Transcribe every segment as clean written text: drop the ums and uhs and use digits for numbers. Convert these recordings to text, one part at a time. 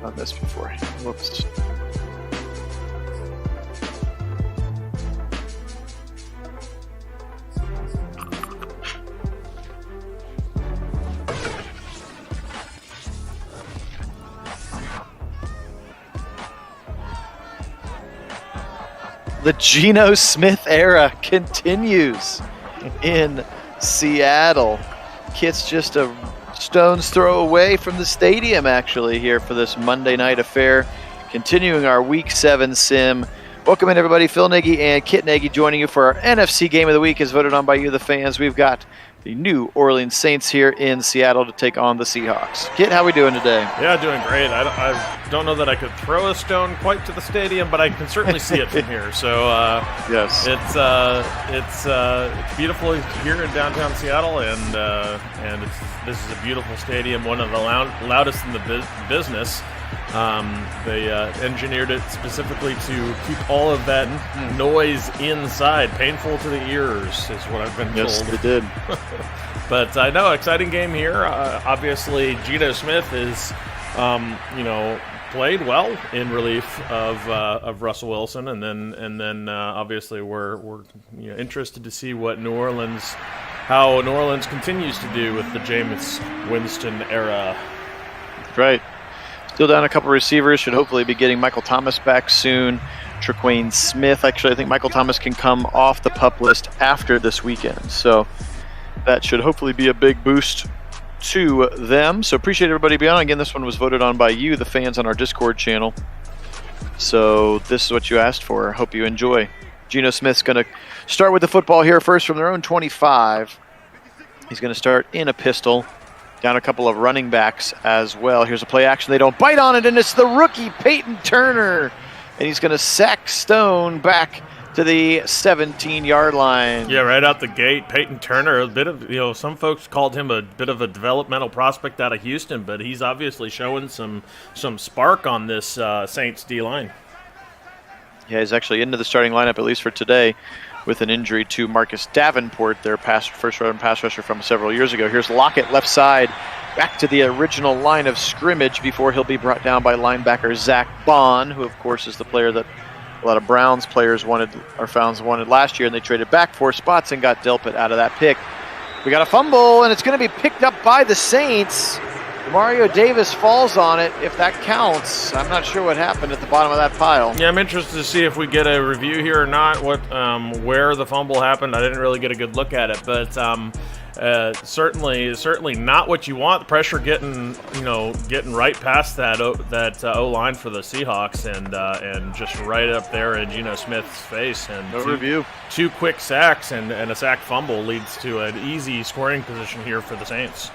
on this before. Whoops. The Geno Smith era continues in Seattle. Kit's just a stone's throw away from the stadium, actually, here for this Monday night affair. Continuing our Week 7 sim. Welcome in, everybody. Phil Nagy and Kit Nagy joining you for our NFC Game of the Week as voted on by you, the fans. We've got the New Orleans Saints here in Seattle to take on the Seahawks. Kit, how we doing today? Yeah, doing great. I don't know that I could throw a stone quite to the stadium, but I can certainly see it from here. So yes, it's beautiful here in downtown Seattle, and this is a beautiful stadium, one of the loudest in the business. They engineered it specifically to keep all of that noise inside, painful to the ears, is what I've been told. Yes, they did. But I know, exciting game here. Obviously, Geno Smith is, played well in relief of Russell Wilson, and then obviously we're interested to see how New Orleans continues to do with the Jameis Winston era. Right. Still down a couple receivers. Should hopefully be getting Michael Thomas back soon. Tre'Quan Smith. Actually, I think Michael Thomas can come off the PUP list after this weekend. So that should hopefully be a big boost to them. So appreciate everybody being on. Again, this one was voted on by you, the fans, on our Discord channel. So this is what you asked for. Hope you enjoy. Geno Smith's going to start with the football here first from their own 25. He's going to start in a pistol. Down a couple of running backs as well. Here's a play action. They don't bite on it, and it's the rookie Peyton Turner. And he's going to sack Stone back to the 17-yard line. Yeah, right out the gate. Peyton Turner, a bit of, some folks called him a bit of a developmental prospect out of Houston, but he's obviously showing some spark on this Saints D-line. Yeah, he's actually into the starting lineup, at least for today, with an injury to Marcus Davenport, their first-round pass rusher from several years ago. Here's Lockett, left side, back to the original line of scrimmage before he'll be brought down by linebacker Zach Bond, who, of course, is the player that a lot of Browns players wanted last year, and they traded back 4 spots and got Delpit out of that pick. We got a fumble, and it's going to be picked up by the Saints. Mario Davis falls on it, if that counts. I'm not sure what happened at the bottom of that pile. Yeah, I'm interested to see if we get a review here or not, where the fumble happened. I didn't really get a good look at it, but certainly not what you want. The pressure getting right past that O-line for the Seahawks, and just right up there in Geno Smith's face. And no review. 2 quick sacks and a sack fumble leads to an easy scoring position here for the Saints.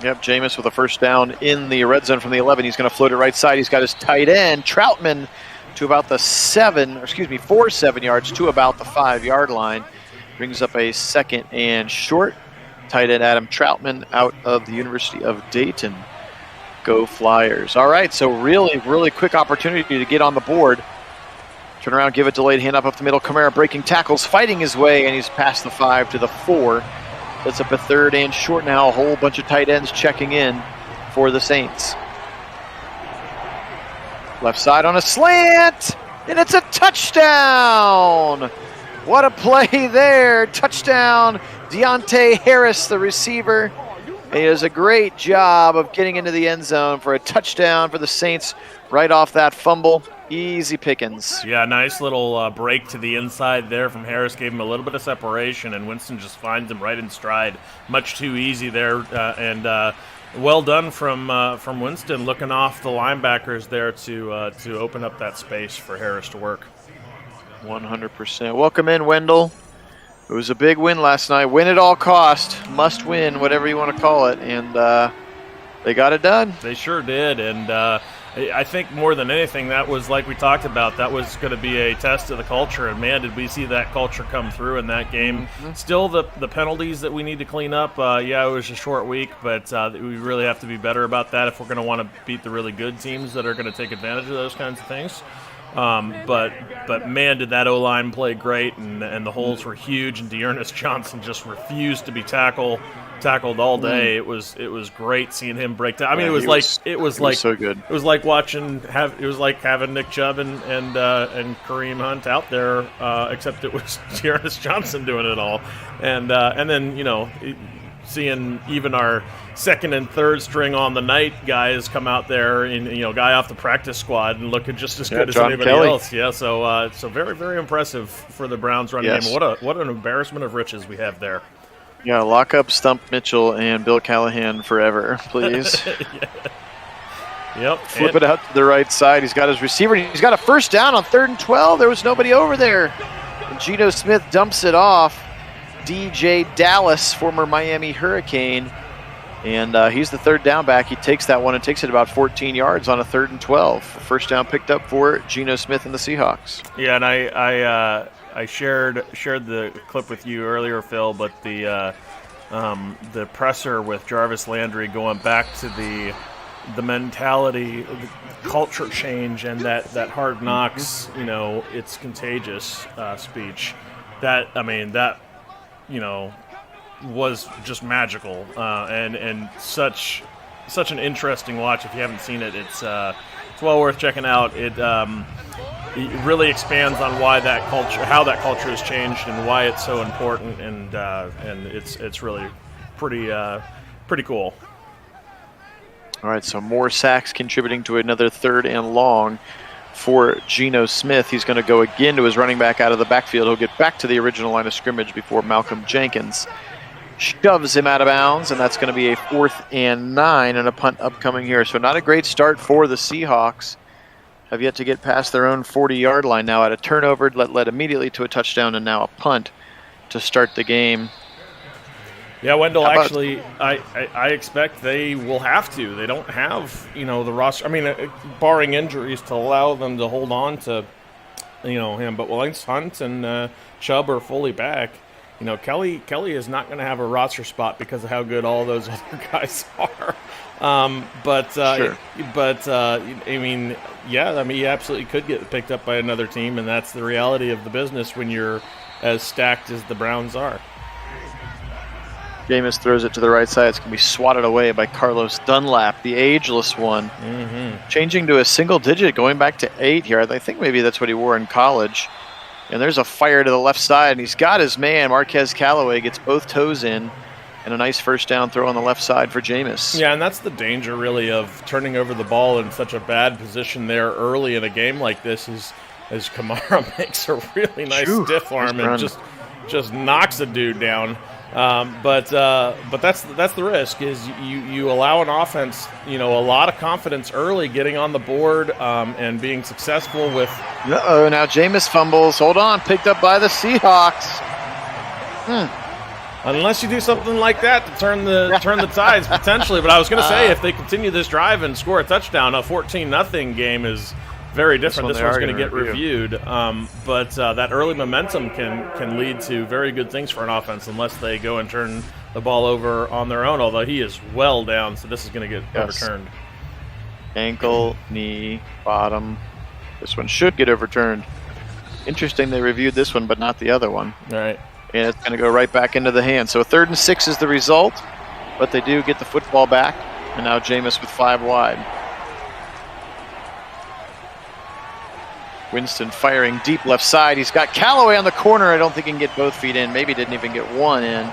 Yep, Jameis with a first down in the red zone from the 11. He's going to float it right side. He's got his tight end, Troutman, to about the 7 yards to about the 5-yard line. Brings up a 2nd and short. Tight end Adam Troutman out of the University of Dayton. Go Flyers. All right, so really, really quick opportunity to get on the board. Turn around, give it delayed handoff up the middle. Kamara breaking tackles, fighting his way, and he's past the 5 to the 4. That's up a 3rd and short now. A whole bunch of tight ends checking in for the Saints. Left side on a slant, and it's a touchdown. What a play there. Touchdown, Deontay Harris, the receiver. And he does a great job of getting into the end zone for a touchdown for the Saints right off that fumble. Easy pickings. Yeah, nice little break to the inside there from Harris. Gave him a little bit of separation, and Winston just finds him right in stride. Much too easy there, and well done from Winston, looking off the linebackers there to open up that space for Harris to work. 100%. Welcome in, Wendell. It was a big win last night. Win at all cost. Must win, whatever you want to call it. And they got it done. They sure did. And I think more than anything, that was, like we talked about, that was going to be a test of the culture. And, man, did we see that culture come through in that game. Mm-hmm. Still the penalties that we need to clean up. Yeah, it was a short week, but we really have to be better about that if we're going to want to beat the really good teams that are going to take advantage of those kinds of things. But man, did that O-line play great, and the holes were huge, and Dearness Johnson just refused to be tackled all day. It was great seeing him break down. I mean, it was like so good. It was like having Nick Chubb and Kareem Hunt out there, except it was Dearness Johnson doing it all, and then seeing even our second and third string on the night guys come out there, and guy off the practice squad and looking just as good as John anybody Kelly. else. Yeah, so very, very impressive for the Browns running Yes. game. What an embarrassment of riches we have there. Yeah, lock up Stump Mitchell and Bill Callahan forever, please. Yep. Flip it out to the right side. He's got his receiver. He's got a first down on 3rd and 12. There was nobody over there. And Geno Smith dumps it off. DJ Dallas, former Miami Hurricane. And he's the third down back. He takes that one and takes it about 14 yards on a 3rd and 12. First down picked up for Geno Smith and the Seahawks. Yeah, and I shared the clip with you earlier, Phil, but the presser with Jarvis Landry going back to the mentality, the culture change, and that hard knocks, it's contagious speech. That was just magical, and such an interesting watch. If you haven't seen it, it's well worth checking out. It really expands on how that culture has changed, and why it's so important, and it's really pretty cool. All right, so more sacks contributing to another 3rd and long for Geno Smith. He's going to go again to his running back out of the backfield. He'll get back to the original line of scrimmage before Malcolm Jenkins shoves him out of bounds, and that's going to be a 4th and 9 and a punt upcoming here. So not a great start for the Seahawks. Have yet to get past their own 40-yard line now at a turnover, led immediately to a touchdown, and now a punt to start the game. Yeah, Wendell, actually, I expect they will have to. They don't have, the roster. I mean, barring injuries, to allow them to hold on to, him. But once Hunt and Chubb are fully back, Kelly is not going to have a roster spot because of how good all those other guys are. Sure. He absolutely could get picked up by another team, and that's the reality of the business when you're as stacked as the Browns are. Jameis throws it to the right side. It's going to be swatted away by Carlos Dunlap, the ageless one. Changing to a single digit, going back to 8 here. I think maybe that's what he wore in college. And there's a fire to the left side, and he's got his man. Marquez Callaway gets both toes in, and a nice first down throw on the left side for Jameis. Yeah, and that's the danger, really, of turning over the ball in such a bad position there early in a game like this, is as Kamara makes a really nice stiff arm and just knocks a dude down. But that's the risk, is you allow an offense, a lot of confidence early, getting on the board, and being successful with. Uh-oh, now Jameis fumbles. Hold on, picked up by the Seahawks. Unless you do something like that to turn the tides potentially. But I was going to say, if they continue this drive and score a touchdown, a 14-0 game is very different. This one's going to get reviewed. But that early momentum can lead to very good things for an offense, unless they go and turn the ball over on their own, although he is well down, so this is going to get overturned. Ankle, knee, bottom. This one should get overturned. Interesting they reviewed this one, but not the other one. All right. And it's going to go right back into the hand. So 3rd and 6 is the result, but they do get the football back, and now Jameis with 5 wide. Winston firing deep left side. He's got Callaway on the corner. I don't think he can get both feet in. Maybe didn't even get one in.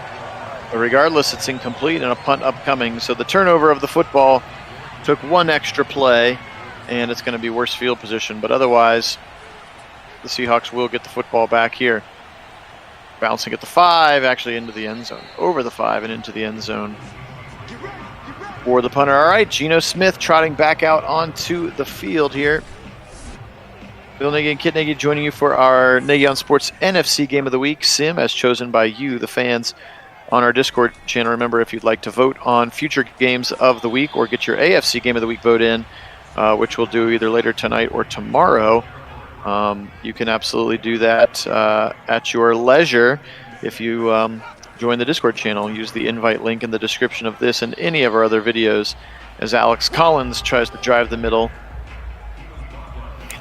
But regardless, it's incomplete and a punt upcoming. So the turnover of the football took one extra play, and it's going to be worse field position. But otherwise, the Seahawks will get the football back here. Bouncing at the 5, actually into the end zone. Over the 5 and into the end zone for the punter. All right, Geno Smith trotting back out onto the field here. Phil Nagy and Kit Nagy joining you for our Nagy on Sports NFC Game of the Week sim, as chosen by you, the fans, on our Discord channel. Remember, if you'd like to vote on future games of the week or get your AFC Game of the Week vote in, which we'll do either later tonight or tomorrow, you can absolutely do that at your leisure if you join the Discord channel. Use the invite link in the description of this and any of our other videos as Alex Collins tries to drive the middle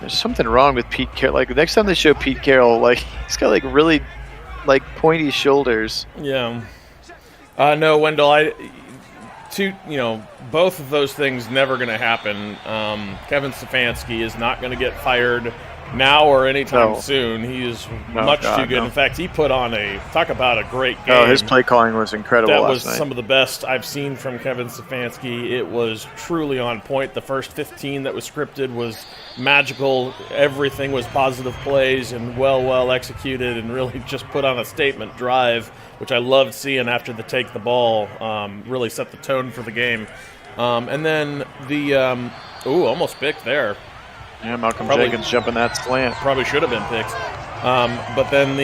There's something wrong with Pete Carroll. Like, the next time they show Pete Carroll, like, he's got, like, really, like, pointy shoulders. Yeah. No, Wendell, both of those things never going to happen. Kevin Stefanski is not going to get fired now or anytime soon. He is much too good. In fact, he put on talk about a great game. Oh, his play calling was incredible That last was night. some of the best I've seen from Kevin Stefanski. It was truly on point. The first 15 that was scripted was magical. Everything was positive plays and well executed, and really just put on a statement drive, which I loved seeing after the take the ball. Really set the tone for the game. And then almost picked there. Yeah, Malcolm Jenkins jumping that slant. Probably should have been picked. But then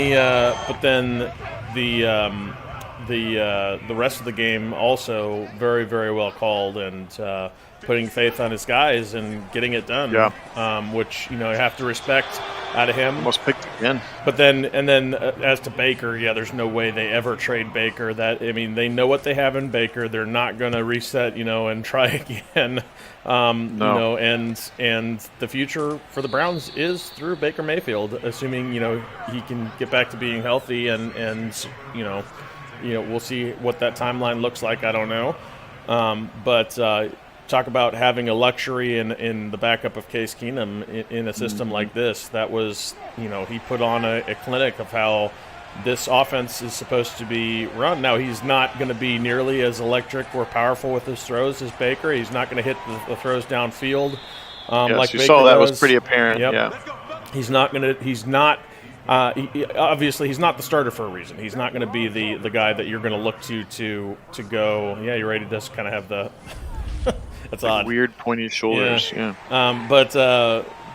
the rest of the game also very, very well called, and putting faith on his guys and getting it done. Yeah. Which you have to respect out of him. Almost picked again. But then as to Baker, there's no way they ever trade Baker. They know what they have in Baker. They're not going to reset, and try again. No. And the future for the Browns is through Baker Mayfield, assuming he can get back to being healthy, and we'll see what that timeline looks like. I don't know, but talk about having a luxury in the backup of Case Keenum in a system like this. That was he put on a clinic of how this offense is supposed to be run. Now, he's not going to be nearly as electric or powerful with his throws as Baker. He's not going to hit the throws downfield like you Baker saw that does. was pretty apparent. Yep. Yeah. He's not going to. Obviously, he's not the starter for a reason. He's not going to be the guy that you're going to look to go. Yeah, you're right. He does kind of have the. That's like odd. Weird pointy shoulders. Yeah.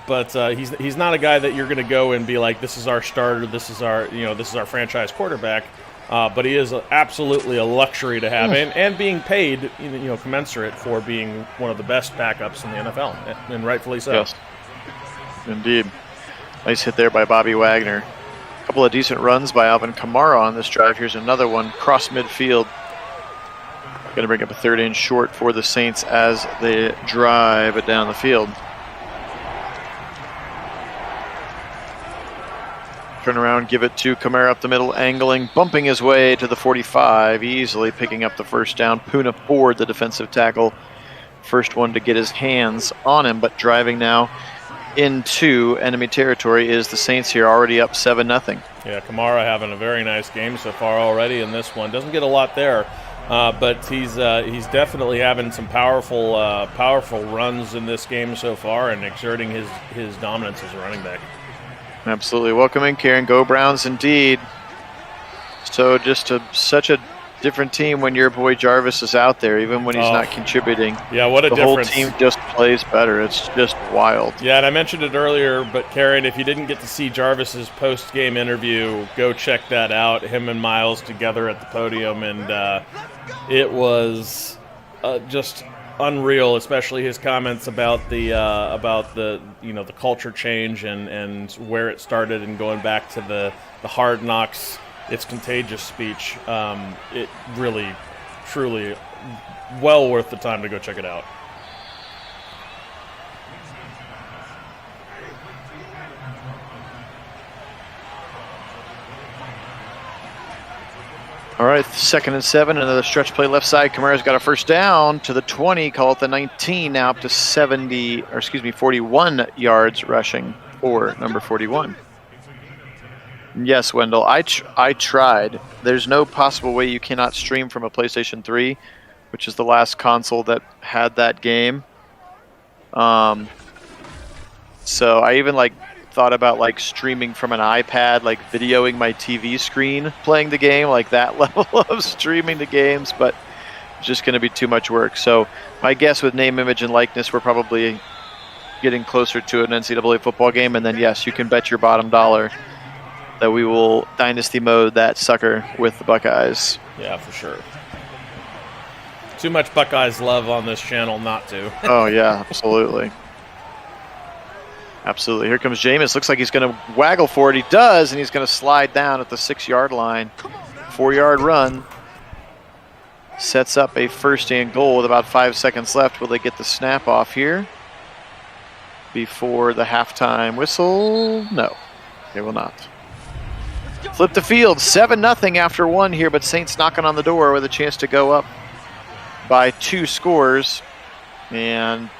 But he's not a guy that you're going to go and be like, this is our starter, this is our franchise quarterback. But he is absolutely a luxury to have, and being paid, commensurate for being one of the best backups in the NFL, and rightfully so. Yes, indeed. Nice hit there by Bobby Wagner. A couple of decent runs by Alvin Kamara on this drive. Here's another one, cross midfield. Going to bring up a third and short for the Saints as they drive it down the field. Turn around, give it to Kamara up the middle, angling, bumping his way to the 45, easily picking up the first down. Poona Ford, the defensive tackle, first one to get his hands on him, but driving now into enemy territory is the Saints here, already up 7-0. Yeah, Kamara having a very nice game so far already in this one. Doesn't get a lot there, but he's definitely having some powerful runs in this game so far, and exerting his dominance as a running back. Absolutely. Welcome in, Karen. Go Browns indeed. So just such a different team when your boy Jarvis is out there, even when he's not contributing. Yeah, what a difference. The whole team just plays better. It's just wild. Yeah, and I mentioned it earlier, but Karen, if you didn't get to see Jarvis's post-game interview, go check that out. Him and Miles together at the podium, and it was just unreal, especially his comments about the the culture change and where it started, and going back to the Hard Knocks, It's Contagious speech. It really, truly, well worth the time to go check it out. All right, 2nd and 7, another stretch play left side. Kamara's got a first down to the 20, call it the 19, now up to 41 yards rushing for number 41. Yes, Wendell, I tried. There's no possible way you cannot stream from a PlayStation 3, which is the last console that had that game. So I even thought about streaming from an iPad, videoing my TV screen playing the game, that level of streaming the games, but it's just going to be too much work. So my guess with name, image, and likeness, we're probably getting closer to an NCAA football game, and then yes, you can bet your bottom dollar that we will dynasty mode that sucker with the Buckeyes. Yeah, for sure. Too much Buckeyes love on this channel not to. Oh yeah, absolutely. Absolutely. Here comes Jameis. Looks like he's going to waggle for it. He does, and he's going to slide down at the 6-yard line. 4-yard run. Sets up a first and goal with about 5 seconds left. Will they get the snap off here? before the halftime whistle? No, they will not. Flip the field, 7-0 after 1 here, but Saints knocking on the door with a chance to go up by 2 scores. And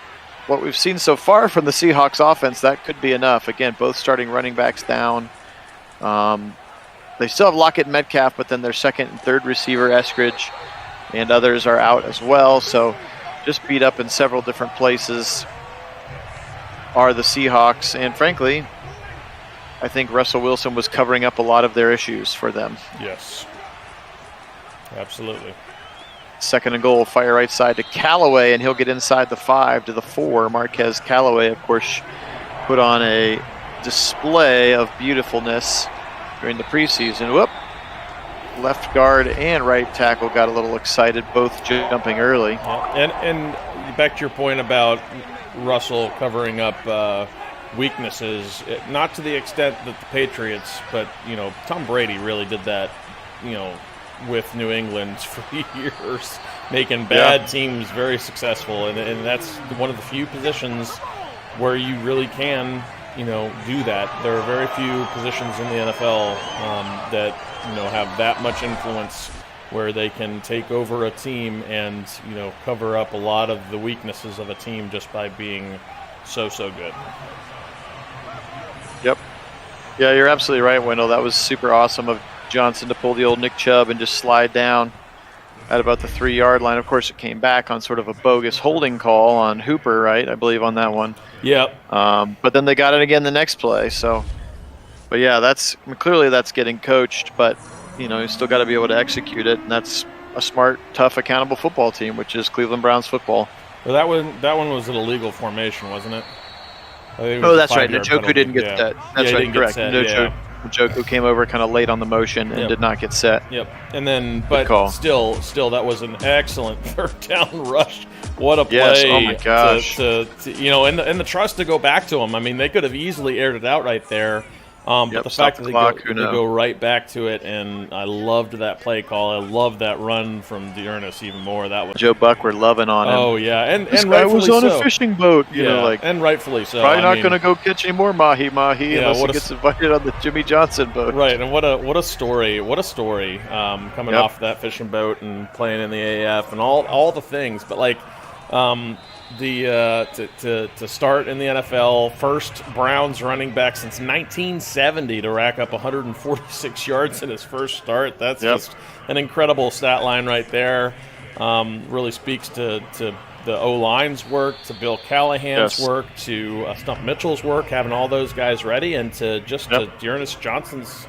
what we've seen so far from the Seahawks offense, that could be enough. Again, both starting running backs down. They still have Lockett and Metcalf, but then their second and third receiver, Eskridge, and others are out as well. So just beat up in several different places are the Seahawks. And frankly, I think Russell Wilson was covering up a lot of their issues for them. Yes, absolutely. Second and goal, fire right side to Callaway, and he'll get inside the 5 to the 4. Marquez Callaway, of course, put on a display of beautifulness during the preseason. Whoop. Left guard and right tackle got a little excited, both jumping early. Yeah. And back to your point about Russell covering up weaknesses, not to the extent that the Patriots, but, Tom Brady really did that, with New England for years, making bad teams very successful. And that's one of the few positions where you really can, do that. There are very few positions in the NFL that, have that much influence where they can take over a team and, cover up a lot of the weaknesses of a team just by being so good. Yep. Yeah, you're absolutely right, Wendell. That was super awesome of Johnson to pull the old Nick Chubb and just slide down at about the 3-yard line. Of course, it came back on sort of a bogus holding call on Hooper, right? I believe on that one. Yep. But then they got it again the next play. So, but yeah, that's getting coached, but you still got to be able to execute it, and that's a smart, tough, accountable football team, which is Cleveland Browns football. Well, that one was an illegal formation, wasn't it? Oh, that's right. Njoku didn't get set. That's right, correct. Njoku came over kind of late on the motion and did not get set. Yep. And then, but still, that was an excellent third down rush. What a play! Yes. Oh my gosh. And the trust to go back to him. I mean, they could have easily aired it out right there. But the fact that they go right back to it, and I loved that play call. I loved that run from Dearness even more. That was Joe Buck were loving on him. Oh yeah, and this guy was on a fishing boat. And rightfully so. Probably not going to go catch any more mahi unless he gets invited on the Jimmy Johnson boat. Right, and what a story! What a story! Coming off that fishing boat and playing in the AF and all the things, but like. To start in the NFL, first Browns running back since 1970 to rack up 146 yards in his first start. That's just an incredible stat line right there. Really speaks to the O-line's work, to Bill Callahan's work, to Stump Mitchell's work, having all those guys ready, and to Dearness Johnson's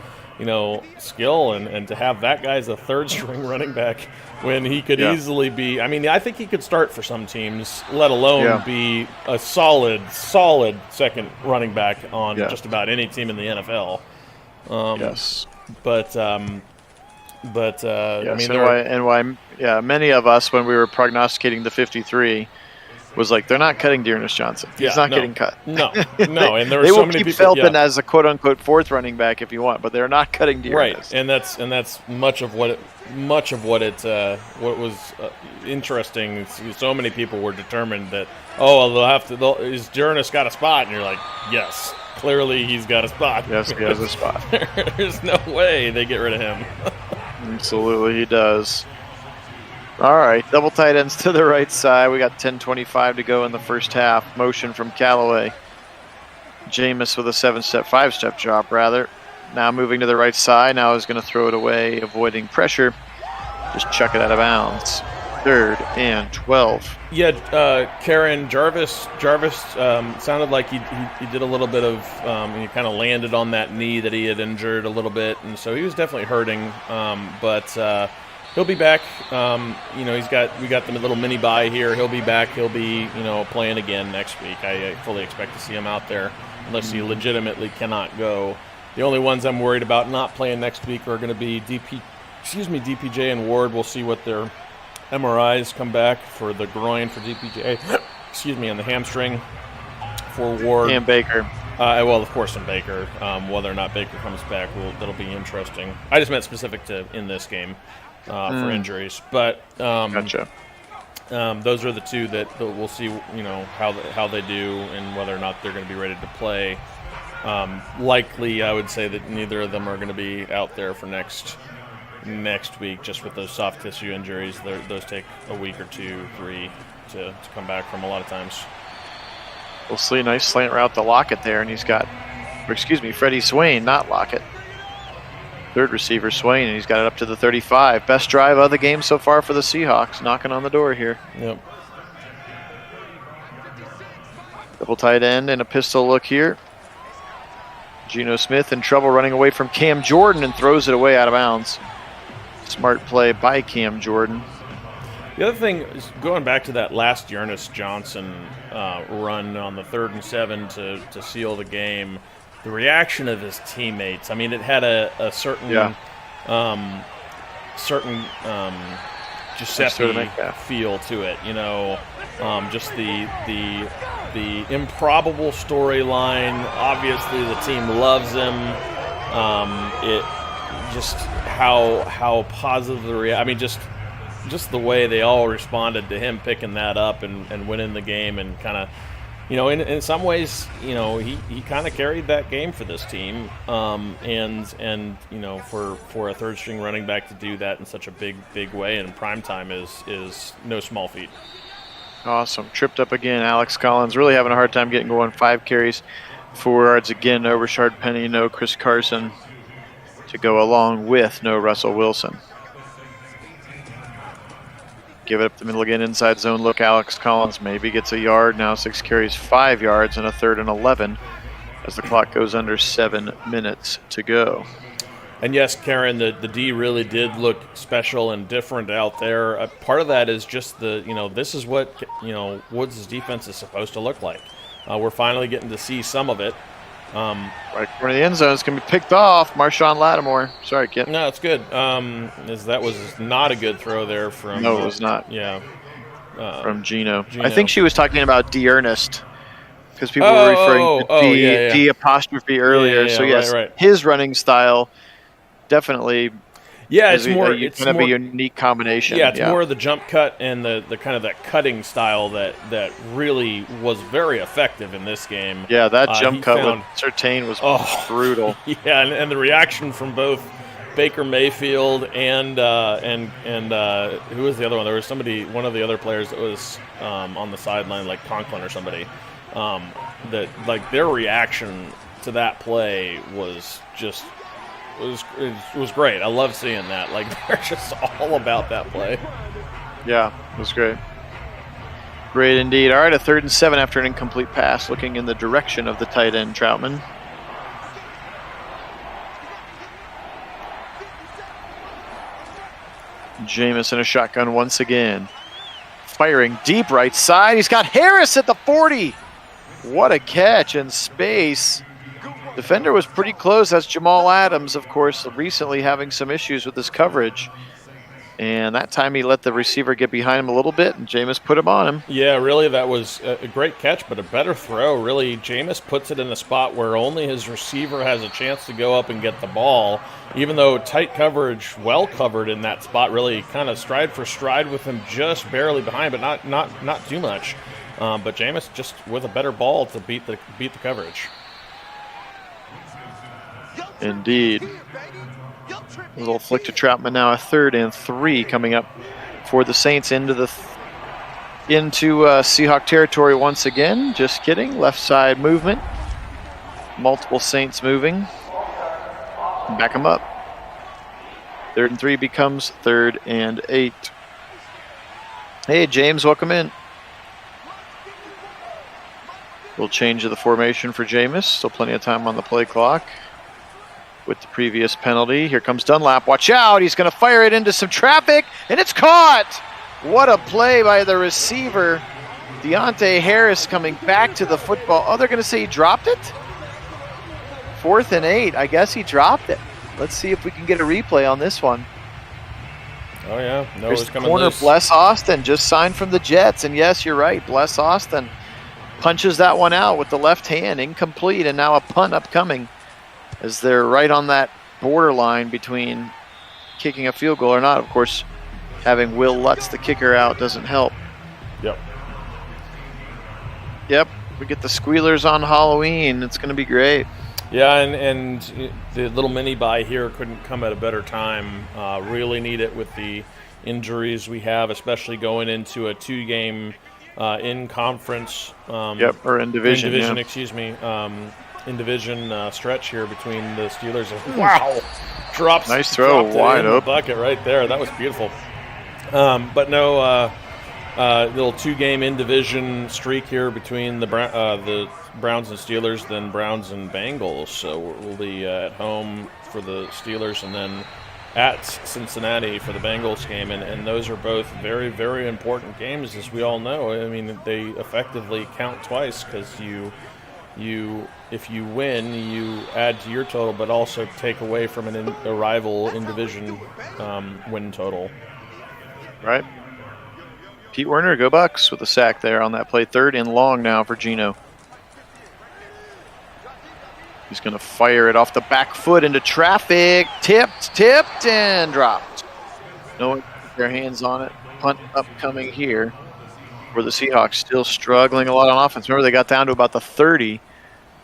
skill, and to have that guy as a third-string running back when he could easily be. I mean, I think he could start for some teams, let alone be a solid second running back on just about any team in the NFL. Many of us, when we were prognosticating the 53, was like, they're not cutting Dearness Johnson. He's not getting cut. No. And there were they so will many keep people. Felton as a quote unquote fourth running back if you want, but they're not cutting Dearness. Right, and that's much of what was interesting. So many people were determined that is Dearness got a spot, and you're like, yes, clearly he's got a spot. Yes, he has a spot. There's no way they get rid of him. Absolutely, he does. All right, double tight ends to the right side. We got 10:25 to go in the first half. Motion from Callaway. Jameis with a 5-step drop, rather. Now moving to the right side. Now is going to throw it away, avoiding pressure. Just chuck it out of bounds. 3rd and 12. Yeah, Karen Jarvis sounded like he did a little bit of he kind of landed on that knee that he had injured a little bit, and so he was definitely hurting. But he'll be back. We got the little mini bye here. He'll be back. He'll be playing again next week. I fully expect to see him out there unless he legitimately cannot go. The only ones I'm worried about not playing next week are going to be DPJ and Ward. We'll see what their MRIs come back for the groin for DPJ. And the hamstring for Ward. And Baker. Well, of course, and Baker. Whether or not Baker comes back, that'll be interesting. I just meant specific to in this game for injuries. But gotcha. those are the two that we'll see, how they do and whether or not they're going to be ready to play. Likely, I would say that neither of them are going to be out there for next week, just with those soft tissue injuries. Those take a week or 2, 3 to come back from a lot of times. We'll see. Nice slant route to Lockett there, and he's got, Freddie Swain, not Lockett. Third receiver, Swain, and he's got it up to the 35. Best drive of the game so far for the Seahawks, knocking on the door here. Yep. Double tight end and a pistol look here. Geno Smith in trouble running away from Cam Jordan and throws it away out of bounds. Smart play by Cam Jordan. The other thing is going back to that last Ernest Johnson run on the 3rd and 7 to seal the game. The reaction of his teammates. I mean, it had a certain Giuseppe feel to it. Just the improbable storyline. Obviously, the team loves him. It just how positive the reaction. I mean, just the way they all responded to him picking that up and winning the game, and kind of, in some ways, he kind of carried that game for this team, and for a third string running back to do that in such a big way in prime time is no small feat. Awesome. Tripped up again. Alex Collins really having a hard time getting going. 5 carries, 4 yards again. No Rashard Penny, no Chris Carson to go along with no Russell Wilson. Give it up the middle again, inside zone look. Alex Collins maybe gets a yard. Now 6 carries, 5 yards, and a 3rd and 11 as the clock goes under 7 minutes to go. And yes, Karen, the D really did look special and different out there. Part of that is just this is what, Woods' defense is supposed to look like. We're finally getting to see some of it. Right corner of the end zone is going to be picked off. Marshawn Lattimore. Sorry, Kit. No, it's good. That was not a good throw there from. No, it was not. Yeah. From Geno. I think she was talking about D'Ernest, because people were referring to D apostrophe earlier. So yes, right. His running style definitely. Yeah, it's more. It's kind of a unique combination. Yeah, it's more of the jump cut and the kind of that cutting style that really was very effective in this game. Yeah, that jump cut with Surtain was brutal. Yeah, and the reaction from both Baker Mayfield and who was the other one? There was one of the other players that was on the sideline, like Conklin or somebody. That like their reaction to that play was just. It was great. I love seeing that. Like, they're just all about that play. Yeah, it was great. Great indeed. All right, a 3rd and 7 after an incomplete pass, looking in the direction of the tight end, Troutman. Jameis in a shotgun once again. Firing deep right side. He's got Harris at the 40. What a catch in space. Defender was pretty close. That's Jamal Adams, of course, recently having some issues with his coverage. And that time he let the receiver get behind him a little bit, and Jameis put him on him. Yeah, really, that was a great catch, but a better throw. Really, Jameis puts it in a spot where only his receiver has a chance to go up and get the ball, even though tight coverage, well covered in that spot, really kind of stride for stride with him just barely behind, but not too much. But Jameis just with a better ball to beat the coverage. Indeed. A little flick to Troutman now, a 3rd and 3 coming up for the Saints into Seahawk territory once again. Just kidding. Left side movement. Multiple Saints moving. Back them up. 3rd and 3 becomes 3rd and 8. Hey, James, welcome in. We'll change the formation for Jameis. Still plenty of time on the play clock. With the previous penalty. Here comes Dunlap. Watch out. He's going to fire it into some traffic, and it's caught. What a play by the receiver. Deontay Harris coming back to the football. Oh, they're going to say he dropped it? 4th and 8. I guess he dropped it. Let's see if we can get a replay on this one. Oh, yeah. No, There's the corner, Bless Austin, just signed from the Jets. And yes, you're right. Bless Austin punches that one out with the left hand. Incomplete, and now a punt upcoming, as they're right on that borderline between kicking a field goal or not. Of course, having Will Lutz, the kicker, out doesn't help. Yep. Yep. We get the Squealers on Halloween. It's going to be great. Yeah, and the little mini bye here couldn't come at a better time. Really need it with the injuries we have, especially going into a 2-game in conference. Or in division. In division stretch here between the Steelers. Wow, nice throw, wide open bucket right there. That was beautiful. But no, little 2-game in division streak here between the Browns and Steelers, then Browns and Bengals. So we'll be at home for the Steelers and then at Cincinnati for the Bengals game, and those are both very, very important games, as we all know. I mean, they effectively count twice because if you win, you add to your total, but also take away from a rival in division win total. Right. Pete Werner, go Bucks, with a sack there on that play. 3rd and long now for Geno. He's going to fire it off the back foot into traffic. Tipped, and dropped. No one put their hands on it. Punt upcoming here, where the Seahawks still struggling a lot on offense. Remember, they got down to about the 30.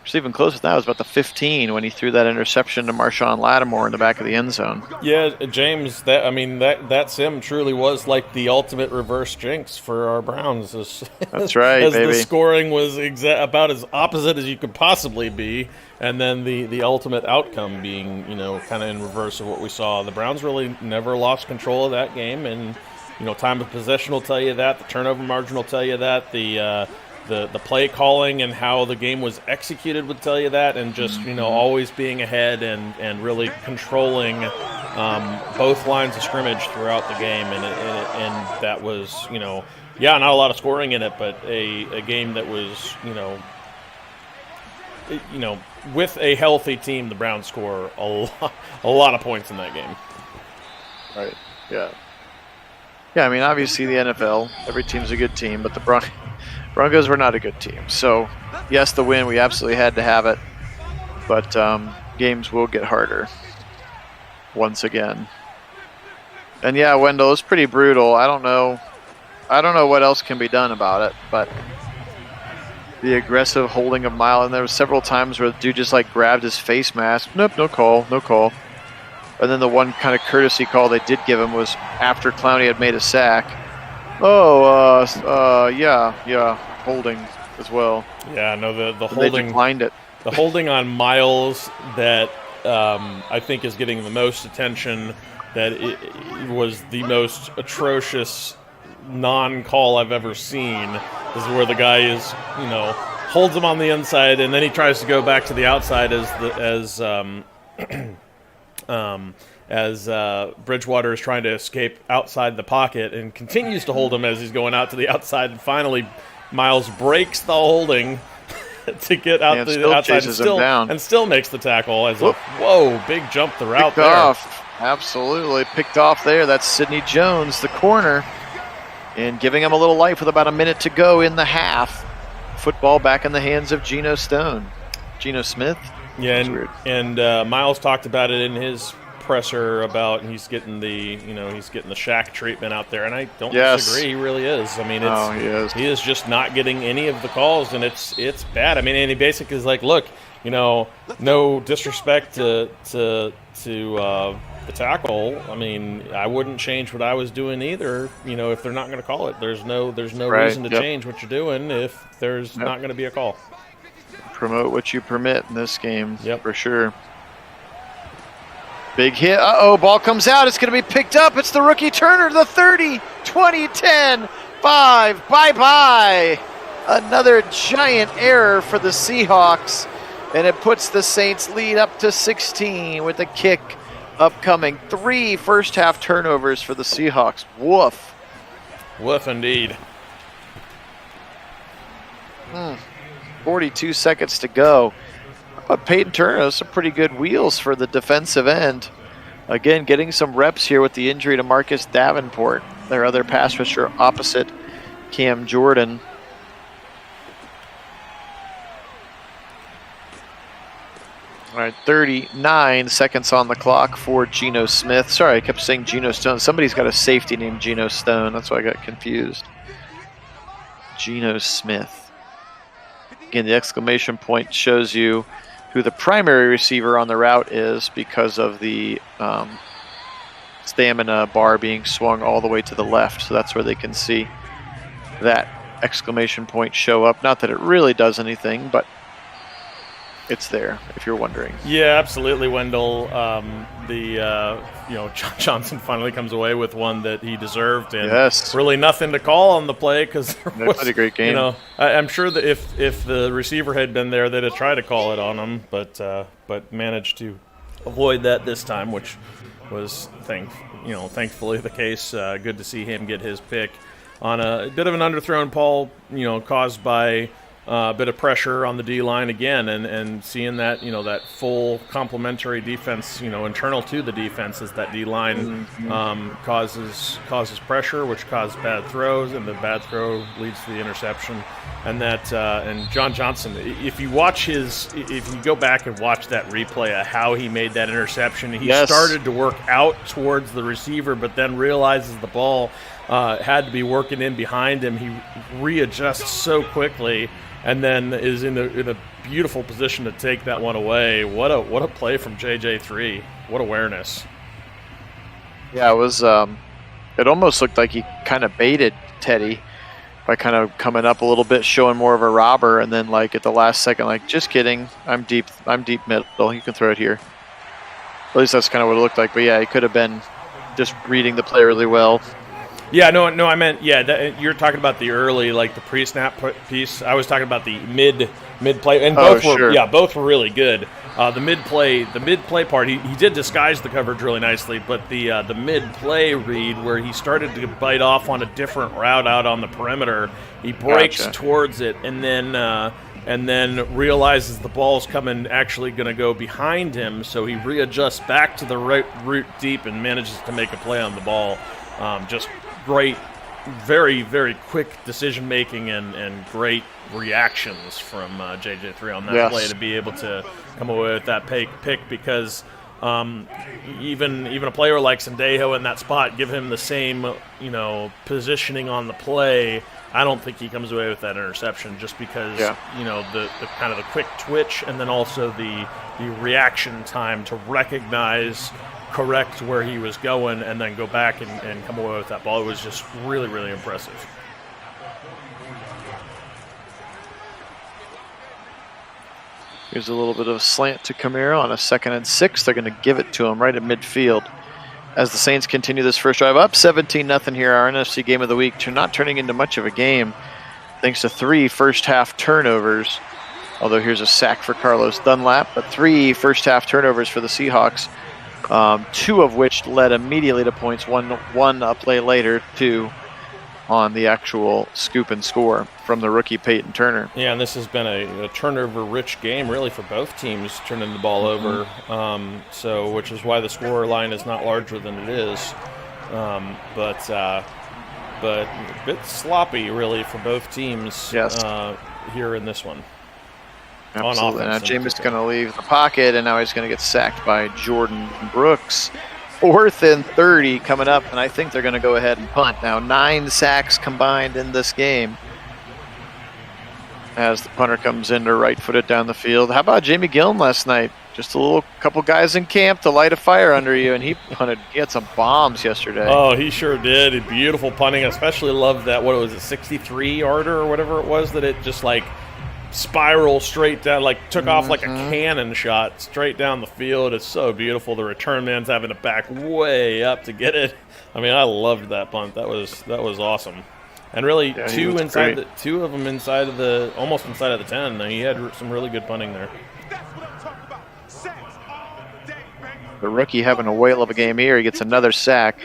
It's even closer than that. It was about the 15 when he threw that interception to Marshawn Lattimore in the back of the end zone. Yeah, James, that sim truly was like the ultimate reverse jinx for our Browns. That's right, as baby. The scoring was about as opposite as you could possibly be, and then the ultimate outcome being, kind of in reverse of what we saw. The Browns really never lost control of that game, and time of possession will tell you that. The turnover margin will tell you that. The play calling and how the game was executed would tell you that, and just always being ahead and really controlling both lines of scrimmage throughout the game, and that was not a lot of scoring in it, but a game that was with a healthy team, the Browns score a lot of points in that game. Right. Yeah. Yeah. I mean, obviously the NFL, every team's a good team, but the Broncos were not a good team. So, yes, the win, we absolutely had to have it. But games will get harder once again. And, yeah, Wendell, it's pretty brutal. I don't know what else can be done about it. But the aggressive holding of Miles, and there were several times where the dude just, grabbed his face mask. Nope, no call. And then the one kind of courtesy call they did give him was after Clowney had made a sack. Yeah, holding as well. Yeah, no, the holding. They declined it. The holding on Miles that I think is getting the most attention. That it was the most atrocious non-call I've ever seen. Is where the guy is, holds him on the inside, and then he tries to go back to the outside as Bridgewater is trying to escape outside the pocket and continues to hold him as he's going out to the outside. And finally, Miles breaks the holding to get out to the outside and still makes the tackle. Whoa, big jump the route there. Off. Absolutely. Picked off there. That's Sidney Jones, the corner, and giving him a little life with about a minute to go in the half. Football back in the hands of Geno Smith. Yeah, and Miles talked about it in his presser about he's getting the Shaq treatment out there, and I don't disagree. He really is. I mean, he is just not getting any of the calls, and it's bad. I mean, and he basically is like, look, no disrespect to the tackle. I mean, I wouldn't change what I was doing either. If they're not going to call it, there's no reason to change what you're doing if there's not going to be a call. Promote what you permit in this game, for sure. Big hit. Ball comes out. It's going to be picked up. It's the rookie Turner, the 30, 20, 10, 5. Bye-bye. Another giant error for the Seahawks, and it puts the Saints lead up to 16 with a kick upcoming. 3 first-half turnovers for the Seahawks. Woof. Woof indeed. 42 seconds to go. But Peyton Turner has some pretty good wheels for the defensive end. Again, getting some reps here with the injury to Marcus Davenport, their other pass rusher opposite Cam Jordan. All right, 39 seconds on the clock for Geno Smith. Sorry, I kept saying Geno Stone. Somebody's got a safety named Geno Stone. That's why I got confused. Geno Smith. Again, the exclamation point shows you who the primary receiver on the route is because of the stamina bar being swung all the way to the left. So that's where they can see that exclamation point show up. Not that it really does anything, but it's there if you're wondering. Yeah, absolutely, Wendell. John Johnson finally comes away with one that he deserved, and really nothing to call on the play because They played a great game. I'm sure that if the receiver had been there, they'd have tried to call it on him, but managed to avoid that this time, which was thankfully the case. Good to see him get his pick on a bit of an underthrown ball, caused by a bit of pressure on the D-line again, and seeing that, that full complementary defense, internal to the defense is that D-line causes pressure, which causes bad throws, and the bad throw leads to the interception. And and John Johnson, if you go back and watch that replay of how he made that interception, he started to work out towards the receiver, but then realizes the ball had to be working in behind him. He readjusts so quickly, and then is in a beautiful position to take that one away. What a play from JJ3! What awareness! Yeah, it was. It almost looked like he kind of baited Teddy by kind of coming up a little bit, showing more of a robber, and then like at the last second, just kidding, I'm deep middle. You can throw it here. At least that's kind of what it looked like. But yeah, he could have been just reading the play really well. Yeah, no, I meant, you're talking about the early, the pre-snap piece. I was talking about the mid play, and both were really good. The mid play part, he did disguise the coverage really nicely, but the mid play read where he started to bite off on a different route out on the perimeter, he breaks towards it, and then realizes the ball's actually going to go behind him, so he readjusts back to the right route deep and manages to make a play on the ball. Just great, very, very quick decision-making and great reactions from JJ3 on that play to be able to come away with that pick because even a player like Sendejo in that spot, give him the same, positioning on the play, I don't think he comes away with that interception just because, the kind of the quick twitch and then also the reaction time to recognize, correct where he was going, and then go back and come away with that ball. It was just really, really impressive. Here's a little bit of a slant to Camaro on a 2nd and 6. They're going to give it to him right at midfield as the Saints continue this first drive. Up 17-0 here, our NFC game of the week. Not turning into much of a game thanks to 3 first-half turnovers. Although here's a sack for Carlos Dunlap, but 3 first-half turnovers for the Seahawks. 2 of which led immediately to points, one a play later, 2 on the actual scoop and score from the rookie Peyton Turner. Yeah, and this has been a turnover-rich game, really, for both teams turning the ball over. Which is why the score line is not larger than it is. But a bit sloppy, really, for both teams here in this one. Absolutely. Now Jameis going to leave the pocket, and now he's going to get sacked by Jordan Brooks. 4th and 30 coming up, and I think they're going to go ahead and punt. Now 9 sacks combined in this game as the punter comes in to right-foot it down the field. How about Jamie Gillen last night? Just a couple guys in camp to light a fire under you, and he punted. He had some bombs yesterday. Oh, he sure did. Beautiful punting. I especially loved that, 63-yarder or whatever it was, that it just spiral straight down, took off like a cannon shot straight down the field. It's so beautiful. The return man's having to back way up to get it. I mean, I loved that punt. That was awesome. And really, 2 of them almost inside of the 10. He had some really good punting there. The rookie having a whale of a game here. He gets another sack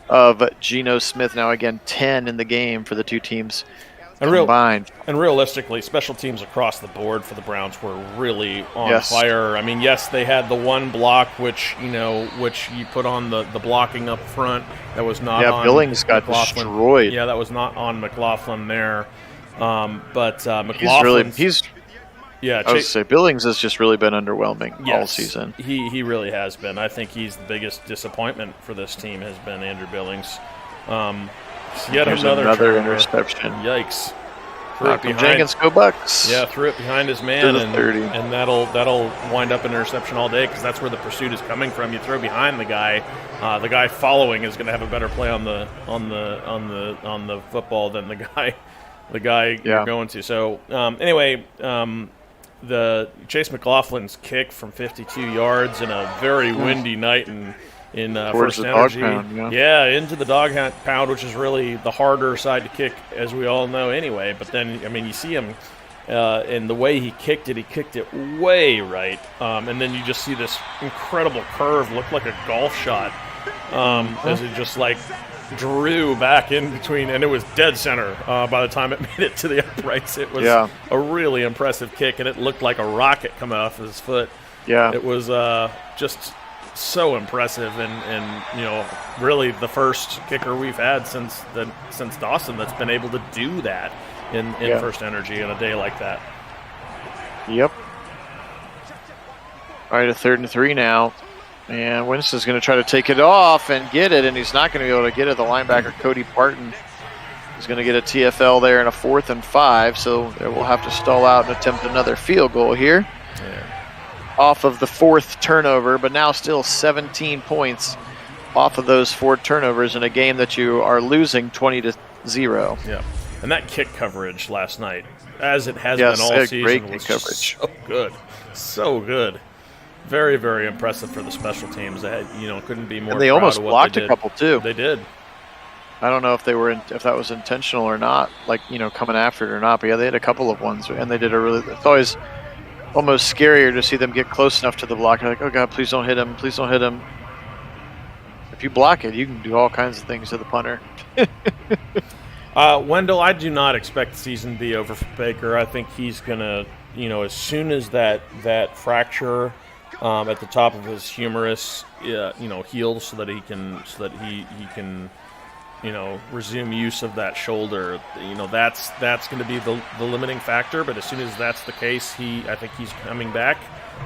of Geno Smith. Now again, 10 in the game for the 2 teams. Combined. And realistically, special teams across the board for the Browns were really on fire. I mean, yes, they had the one block, which you put on the blocking up front. That was not on Billings got McLaughlin. Destroyed. Yeah, that was not on McLaughlin there. But McLaughlin. I would say Billings has just really been underwhelming all season. He really has been. I think he's the biggest disappointment for this team has been Andrew Billings. Yet another interception. Yikes. Threw it behind. Jenkins, go Bucks. Yeah, threw it behind his man, to the 30. and that'll wind up an interception all day because that's where the pursuit is coming from. You throw behind the guy following is going to have a better play on the football than the guy you're going to. So anyway, the Chase McLaughlin's kick from 52 yards in a very windy night in First Energy. Pound, into the dog pound, which is really the harder side to kick, as we all know anyway. But then, I mean, you see him in the way he kicked it way right. And then you just see this incredible curve, look like a golf shot, as it just like drew back in between, and it was dead center by the time it made it to the uprights. It was a really impressive kick, and it looked like a rocket coming off his foot. Yeah, it was just so impressive, and really the first kicker we've had since Dawson that's been able to do that in First Energy in a day like that. Yep. All right, a 3rd and 3 now. And Winston's going to try to take it off and get it, and he's not going to be able to get it. The linebacker, Cody Parton, is going to get a TFL there in a 4th and 5, so we'll have to stall out and attempt another field goal here. Off of the 4th turnover, but now still 17 points off of those 4 turnovers in a game that you are losing 20-0. Yeah, and that kick coverage last night, as it has been all season, great was coverage. So good. Very, very impressive for the special teams. They had, couldn't be more. And they almost blocked a couple too. They did. I don't know if if that was intentional or not, coming after it or not. But yeah, they had a couple of ones, and they did it's always almost scarier to see them get close enough to the block. You're like, oh God, please don't hit him. Please don't hit him. If you block it, you can do all kinds of things to the punter. Wendell, I do not expect the season to be over for Baker. I think he's gonna, as soon as that fracture at the top of his humerus, heals, so that he can resume use of that shoulder. That's going to be the limiting factor. But as soon as that's the case, I think he's coming back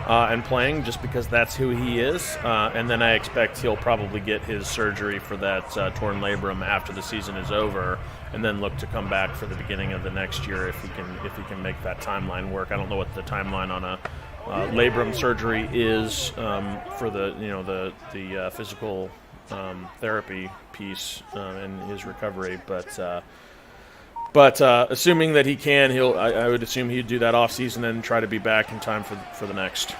and playing, just because that's who he is. And then I expect he'll probably get his surgery for that torn labrum after the season is over, and then look to come back for the beginning of the next year if he can make that timeline work. I don't know what the timeline on a labrum surgery is for the physical therapy piece in his recovery, but assuming that he can, I would assume he'd do that off season and try to be back in time for the next.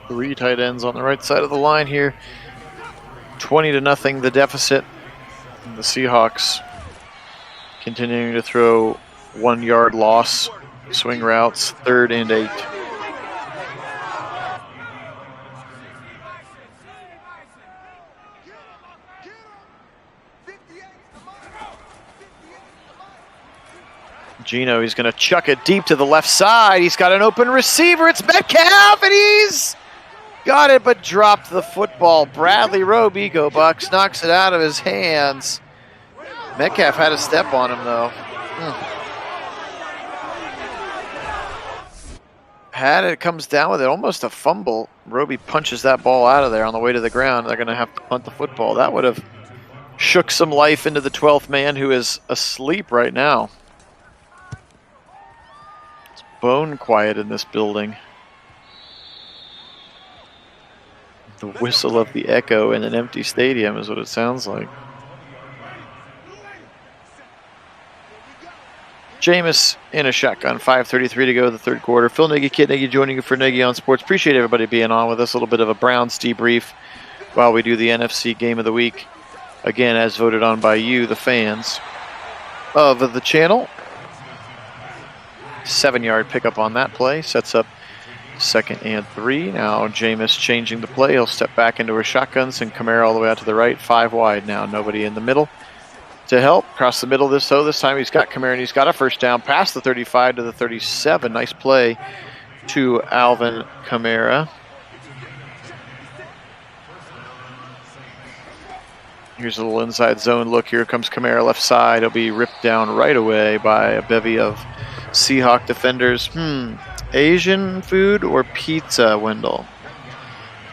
Three tight ends on the right side of the line here. 20-0 the deficit. The Seahawks continuing to throw 1 yard loss swing routes, 3rd and 8. Geno, he's going to chuck it deep to the left side. He's got an open receiver. It's Metcalf, and he's got it, but dropped the football. Bradley Roby, go Bucks, knocks it out of his hands. Metcalf had a step on him, though. It comes down with it, almost a fumble. Roby punches that ball out of there on the way to the ground. They're going to have to punt the football. That would have shook some life into the 12th man, who is asleep right now. It's bone quiet in this building. The whistle of the echo in an empty stadium is what it sounds like. Jameis in a shotgun, 5:33 to go in the 3rd quarter. Phil Nagy, Kit Nagy joining you for Nagy on Sports. Appreciate everybody being on with us. A little bit of a Browns debrief while we do the NFC Game of the Week. Again, as voted on by you, the fans of the channel. 7-yard pickup on that play. Sets up 2nd and 3. Now Jameis changing the play. He'll step back into a shotgun. Send Kamara all the way out to the right. 5 wide now. Nobody in the middle to help. Across the middle this time he's got Kamara, and he's got a first down past the 35 to the 37. Nice play to Alvin Kamara. Here's a little inside zone look. Here comes Kamara left side. He'll be ripped down right away by a bevy of Seahawk defenders. Asian food or pizza, Wendell?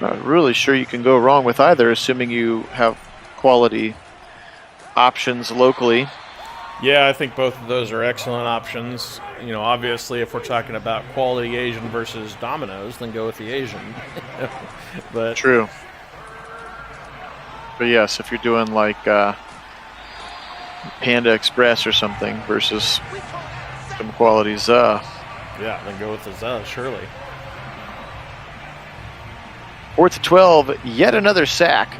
Not really sure you can go wrong with either, assuming you have quality options locally. Yeah, I think both of those are excellent options. Obviously, if we're talking about quality Asian versus Domino's, then go with the Asian. But true. But yes, if you're doing like Panda Express or something versus some quality yeah, then go with the surely. 4th and 12, yet another sack.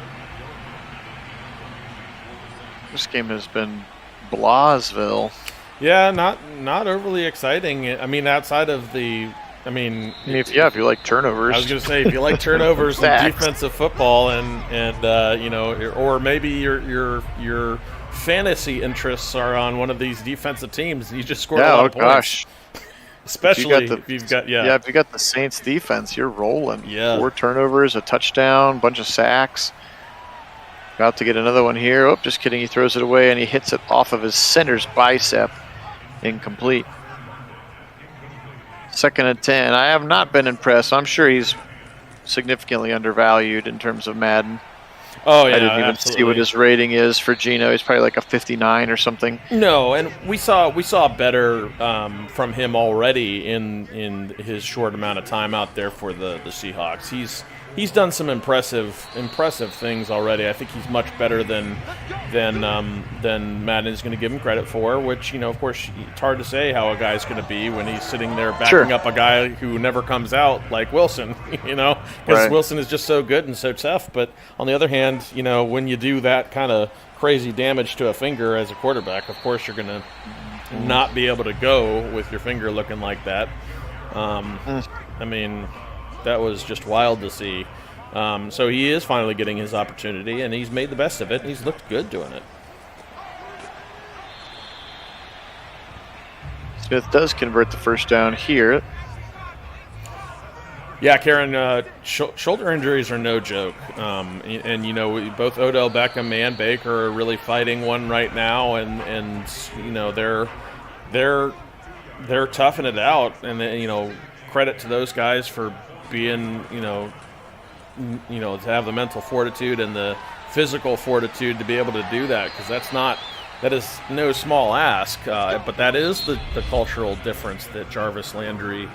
This game has been Blasville. Yeah, not overly exciting. I mean, outside of the, if you like turnovers. I was going to say, if you like turnovers and defensive football, or maybe your fantasy interests are on one of these defensive teams, and you just scored a lot of points. Gosh. Especially if you've got if you got the Saints defense, you're rolling. Yeah. 4 turnovers, a touchdown, bunch of sacks. About to get another one here. Oh, just kidding. He throws it away and he hits it off of his center's bicep. Incomplete. 2nd and 10. I have not been impressed. I'm sure he's significantly undervalued in terms of Madden. Oh, yeah, I didn't even absolutely. see what his rating is for Geno. He's probably like a 59 or something. No, and we saw better from him already in his short amount of time out there for the Seahawks. He's done some impressive things already. I think he's much better than Madden is going to give him credit for. Which, of course, it's hard to say how a guy's going to be when he's sitting there backing up a guy who never comes out like Wilson. Because right. Wilson is just so good and so tough. But on the other hand, when you do that kind of crazy damage to a finger as a quarterback, of course you're going to not be able to go with your finger looking like that. That was just wild to see. So he is finally getting his opportunity, and he's made the best of it, and he's looked good doing it. Smith does convert the first down here. Yeah, Karen, shoulder injuries are no joke. Both Odell Beckham and Baker are really fighting one right now, and they're toughing it out, and credit to those guys for being, to have the mental fortitude and the physical fortitude to be able to do that, because that is no small ask, but that is the cultural difference that Jarvis Landry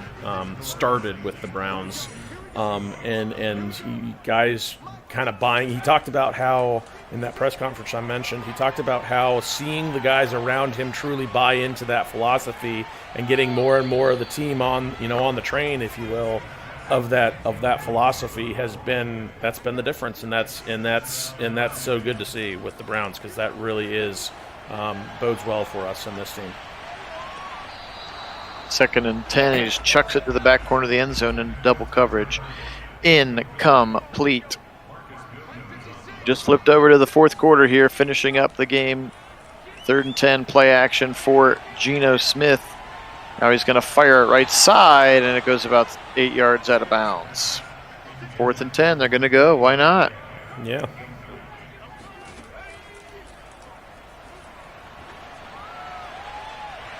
started with the Browns, and guys kind of buying. He talked about how, in that press conference I mentioned, he talked about how seeing the guys around him truly buy into that philosophy and getting more and more of the team on the train, if you will, of that philosophy that's been the difference, and that's so good to see with the Browns, because that really is bodes well for us in this team. 2nd and 10. He just chucks it to the back corner of the end zone in double coverage. Incomplete. Just flipped over to the 4th quarter here, finishing up the game. 3rd and 10, play action for Geno Smith. Now he's going to fire it right side, and it goes about 8 yards out of bounds. 4th and 10, they're going to go. Why not? Yeah.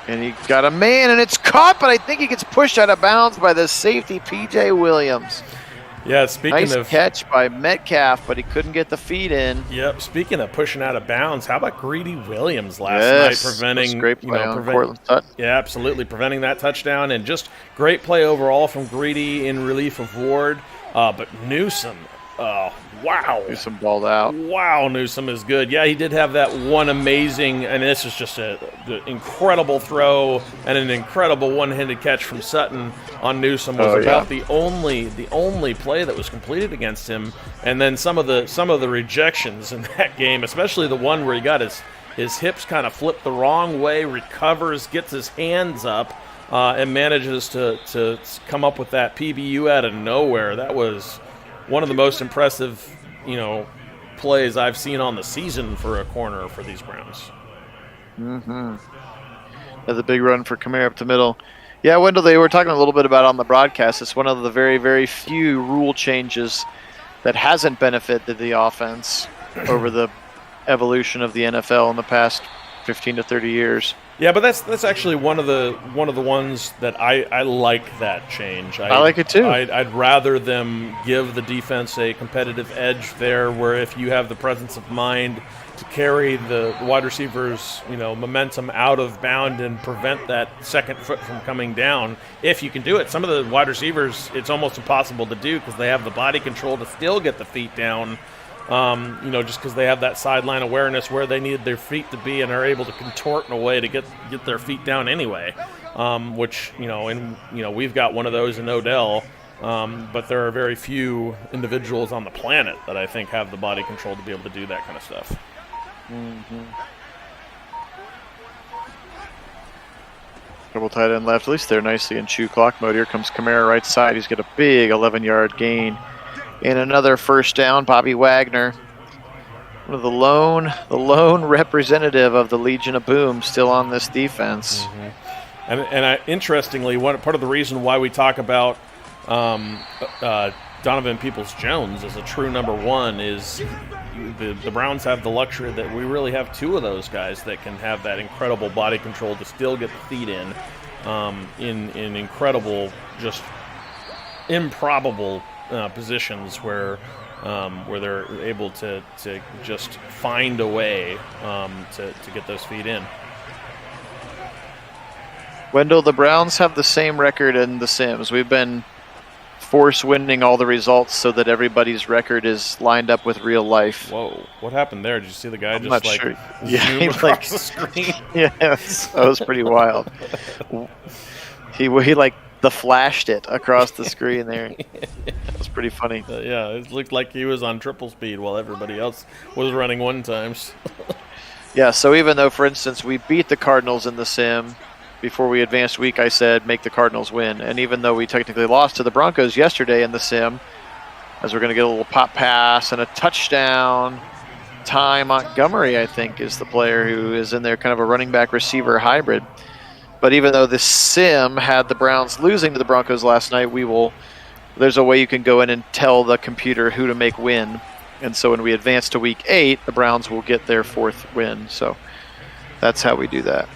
And he got a man, and it's caught, but I think he gets pushed out of bounds by the safety, P.J. Williams. Yeah, speaking nice catch by Metcalf, but he couldn't get the feet in. Yep. Speaking of pushing out of bounds, how about Greedy Williams last night preventing? Great play on Cortland Sutton. Yeah, absolutely, preventing that touchdown, and just great play overall from Greedy in relief of Ward. But Newsome, wow. Newsome balled out. Wow, Newsome is good. Yeah, he did have that one amazing, and this is just an incredible throw and an incredible one-handed catch from Sutton on Newsome. Was about the only play that was completed against him. And then some of the rejections in that game, especially the one where he got his hips kind of flipped the wrong way, recovers, gets his hands up, and manages to come up with that PBU out of nowhere. That was one of the most impressive, plays I've seen on the season for a corner for these Browns. Mm-hmm. That's a big run for Kamara up the middle. Yeah, Wendell, they were talking a little bit about on the broadcast. It's one of the very, very few rule changes that hasn't benefited the offense over the evolution of the NFL in the past 15 to 30 years. Yeah, but that's actually one of the ones that I like that change. I like it too. I'd rather them give the defense a competitive edge there, where if you have the presence of mind to carry the wide receivers, momentum out of bound and prevent that second foot from coming down, if you can do it. Some of the wide receivers, it's almost impossible to do because they have the body control to still get the feet down. Just because they have that sideline awareness where they need their feet to be and are able to contort in a way to get their feet down anyway. Which we've got one of those in Odell, but there are very few individuals on the planet that I think have the body control to be able to do that kind of stuff. Mm-hmm. Double tight end left. At least they're nicely in chew clock mode. Here comes Kamara right side. He's got a big 11-yard gain. And another first down, Bobby Wagner, one of the lone representative of the Legion of Boom, still on this defense. Mm-hmm. And interestingly, part of the reason why we talk about Donovan Peoples-Jones as a true number one is the Browns have the luxury that we really have two of those guys that can have that incredible body control to still get the feet in incredible, just improbable positions where they're able to just find a way to get those feet in. Wendell, the Browns have the same record in the Sims. We've been force winning all the results so that everybody's record is lined up with real life. Whoa, what happened there? Did you see the guy Sure. zoom across the screen? Yes, that was pretty wild. He the flashed it across the screen there. That was pretty funny. Yeah, it looked like he was on triple speed while everybody else was running one times. Yeah, so even though, for instance, we beat the Cardinals in the sim, before we advanced week, I said make the Cardinals win. And even though we technically lost to the Broncos yesterday in the sim, as we're going to get a little pop pass and a touchdown, Ty Montgomery, I think, is the player who is in there, kind of a running back receiver hybrid. But even though the sim had the Browns losing to the Broncos last night, there's a way you can go in and tell the computer who to make win. And so when we advance to week 8, the Browns will get their 4th win. So that's how we do that.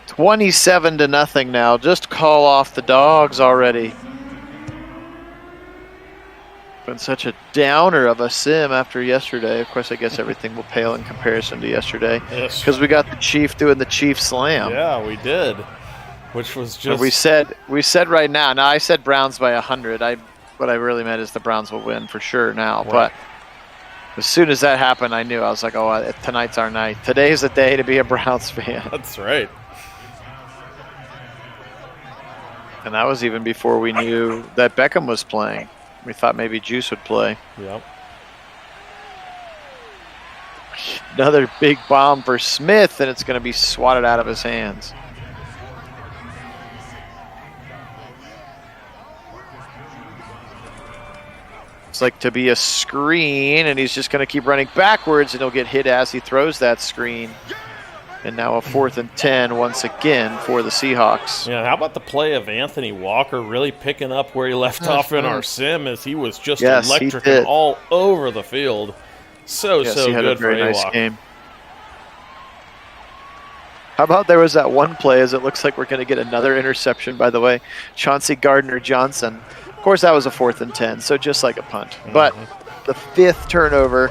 $27-0 now. Just call off the dogs already. Been such a downer of a sim after yesterday. Of course, I guess everything will pale in comparison to yesterday. Yes. Because we got the Chief doing the Chief slam. Yeah, we did. Which was just... We said right now. Now, I said Browns by 100. What I really meant is the Browns will win for sure now. Right. But as soon as that happened, I knew. I was like, oh, tonight's our night. Today's the day to be a Browns fan. That's right. And that was even before we knew that Beckham was playing. We thought maybe Juice would play. Yep. Another big bomb for Smith, and it's going to be swatted out of his hands. It's like to be a screen, and he's just going to keep running backwards, and he'll get hit as he throws that screen. And now a 4th and 10 once again for the Seahawks. Yeah, how about the play of Anthony Walker really picking up where he left off in our sim, as he was just electric and all over the field. So he had good a very for nice A-Walk. game. How about there was that one play as it looks like we're going to get another interception, by the way. Chauncey Gardner-Johnson. Of course, that was a 4th and 10, so just like a punt. Mm-hmm. But the 5th turnover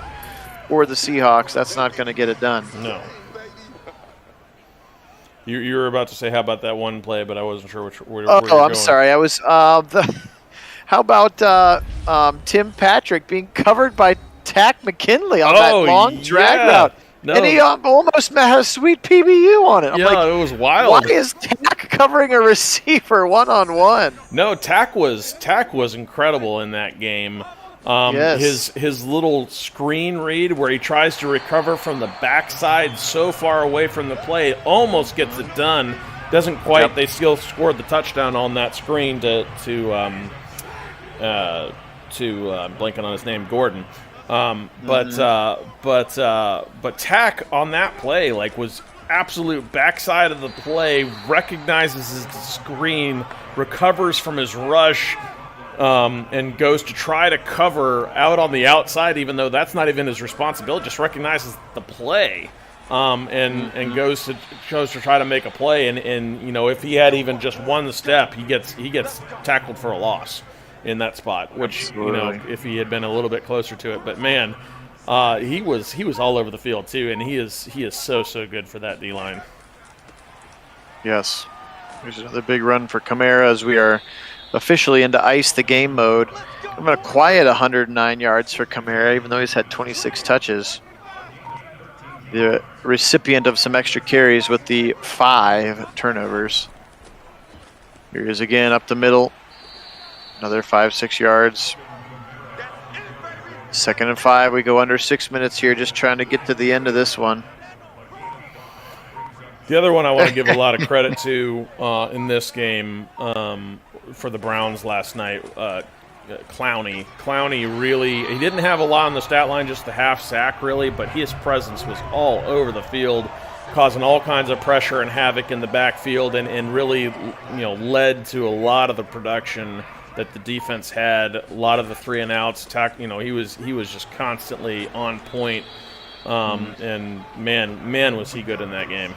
for the Seahawks, that's not going to get it done. No. You were about to say, how about that one play, but I wasn't sure where you're going. I'm sorry. I was how about Tim Patrick being covered by Tack McKinley on that long drag route? No. And he almost had a sweet PBU on it. I'm it was wild. Why is Tack covering a receiver one-on-one? No, Tack was incredible in that game. Yes. His little screen read where he tries to recover from the backside so far away from the play, almost gets it done. Doesn't quite. Yep. They still scored the touchdown on that screen to blanking on his name, Gordon. But Tack on that play was absolute backside of the play, recognizes his screen, recovers from his rush. and goes to try to cover out on the outside, even though that's not even his responsibility. Just recognizes the play, and goes to try to make a play. And you know, if he had even just one step, he gets tackled for a loss in that spot. Which Absolutely. You know, if he had been a little bit closer to it, but man, he was all over the field too, and he is so good for that D-line. Yes. Here's another big run for Kamara as we are officially into ice the game mode. I'm going to quiet 109 yards for Kamara, even though he's had 26 touches. The recipient of some extra carries with the 5 turnovers. Here he is again up the middle. Another 5-6 yards. 2nd and 5. We go under 6 minutes here, just trying to get to the end of this one. The other one I want to give a lot of credit to in this game for the Browns last night, Clowney. Clowney really, he didn't have a lot on the stat line, just the half sack really, but his presence was all over the field, causing all kinds of pressure and havoc in the backfield, and really, you know, led to a lot of the production that the defense had. A lot of the 3 and outs, you know, he was just constantly on point, and man was he good in that game.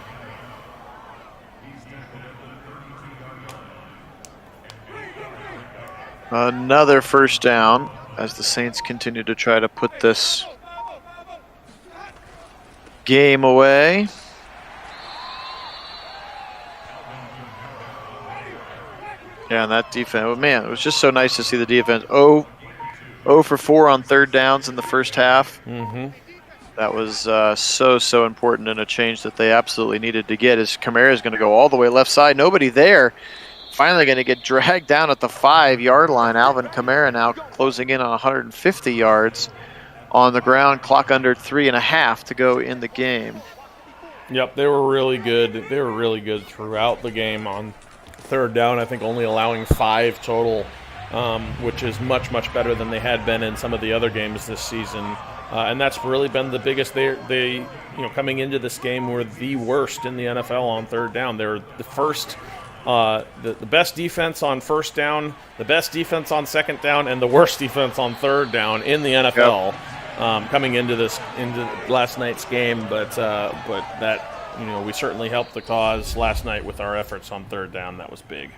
Another first down as the Saints continue to try to put this game away. Yeah, and that defense, man, it was just so nice to see the defense. 0 for 4 on 3rd downs in the first half. That was so important, and a change that they absolutely needed to get. As Kamara is going to go all the way left side. Nobody there. Finally going to get dragged down at the 5-yard line. Alvin Kamara now closing in on 150 yards on the ground. Clock under 3.5 to go in the game. Yep, they were really good. They were really good throughout the game on 3rd down. I think only allowing 5 total, which is much better than they had been in some of the other games this season. And that's really been the biggest. They you know, coming into this game were the worst in the NFL on 3rd down. They're the first. The best defense on 1st down, the best defense on 2nd down, and the worst defense on 3rd down in the NFL. Coming into last night's game, but that, you know, we certainly helped the cause last night with our efforts on 3rd down. That was big.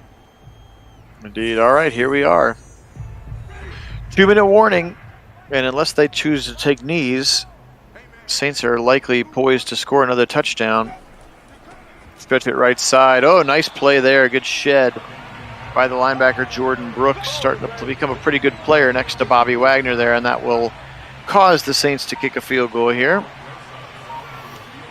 Indeed. All right, here we are. 2-minute warning, and unless they choose to take knees, Saints are likely poised to score another touchdown. Stretch it right side. Oh, nice play there. Good shed by the linebacker Jordan Brooks, starting to become a pretty good player next to Bobby Wagner there, and that will cause the Saints to kick a field goal here.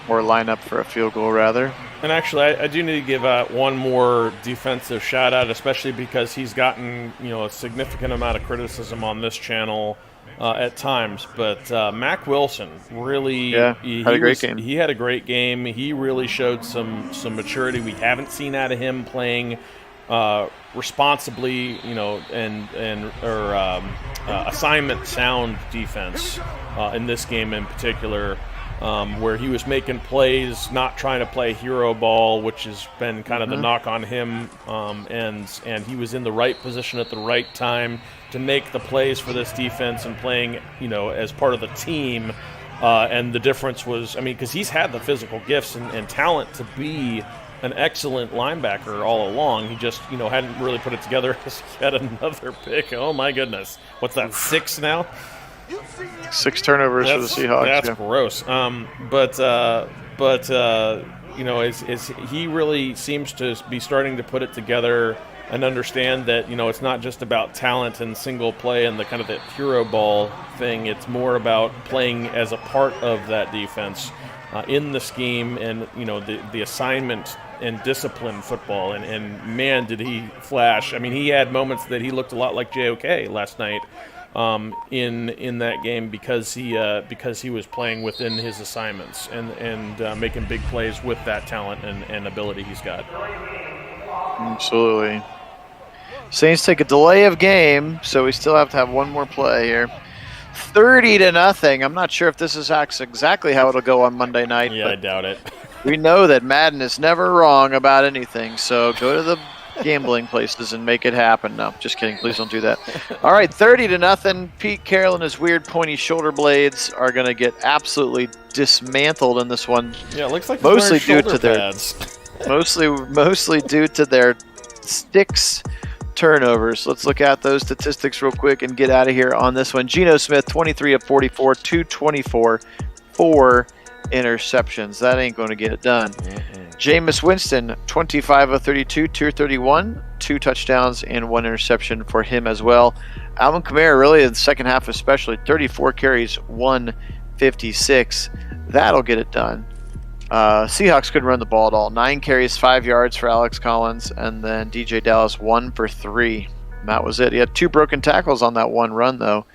Or line up for a field goal, rather. And actually, I do need to give one more defensive shout-out, especially because he's gotten, you know, a significant amount of criticism on this channel at times. But Mack Wilson really had a great game. He had a great game. He really showed some maturity we haven't seen out of him, playing responsibly, you know, and assignment sound defense in this game in particular. Where he was making plays, not trying to play hero ball, which has been kind of the knock on him, and he was in the right position at the right time to make the plays for this defense and playing, you know, as part of the team. And the difference was, I mean, because he's had the physical gifts and talent to be an excellent linebacker all along. He just, you know, hadn't really put it together. He had another pick. Oh my goodness, what's that? 6 now? 6 turnovers for the Seahawks. That's gross. But you know, he really seems to be starting to put it together and understand that, you know, it's not just about talent and single play and the kind of that hero ball thing. It's more about playing as a part of that defense in the scheme and, you know, the assignment and discipline football. And man, did he flash. I mean, he had moments that he looked a lot like JOK last night. In that game because he was playing within his assignments and making big plays with that talent and ability he's got. Absolutely. Saints take a delay of game, so we still have to have one more play here. 30-0. I'm not sure if this is exactly how it'll go on Monday night. Yeah, I doubt it. We know that Madden is never wrong about anything, so go to the gambling places and make it happen. No, just kidding. Please don't do that. All right, 30-0. Pete Carroll and his weird pointy shoulder blades are going to get absolutely dismantled in this one. Yeah, it looks like mostly due to pads. mostly due to their sticks turnovers. Let's look at those statistics real quick and get out of here on this one. Geno Smith, 23 of 44, 224, 4 interceptions. That ain't going to get it done. Jameis Winston, 25 of 32, 231, 2 touchdowns and 1 interception for him as well. Alvin Kamara, really in the second half especially, 34 carries, 156. That'll get it done. Seahawks couldn't run the ball at all. 9 carries, 5 yards for Alex Collins, and then DJ Dallas 1 for 3. And that was it. He had 2 broken tackles on that one run, though.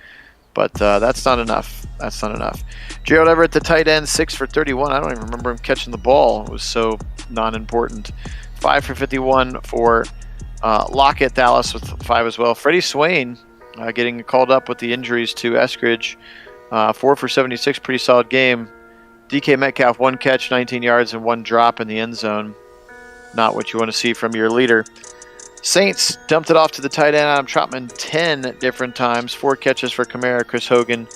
But that's not enough. That's not enough. Gerald Everett, the tight end, 6 for 31. I don't even remember him catching the ball. It was so non-important. 5 for 51 for Lockett. Dallas with 5 as well. Freddie Swain getting called up with the injuries to Eskridge. 4 for 76, pretty solid game. DK Metcalf, 1 catch, 19 yards, and 1 drop in the end zone. Not what you want to see from your leader. Saints dumped it off to the tight end, Adam Trautman, 10 different times. 4 catches for Kamara, Chris Hogan,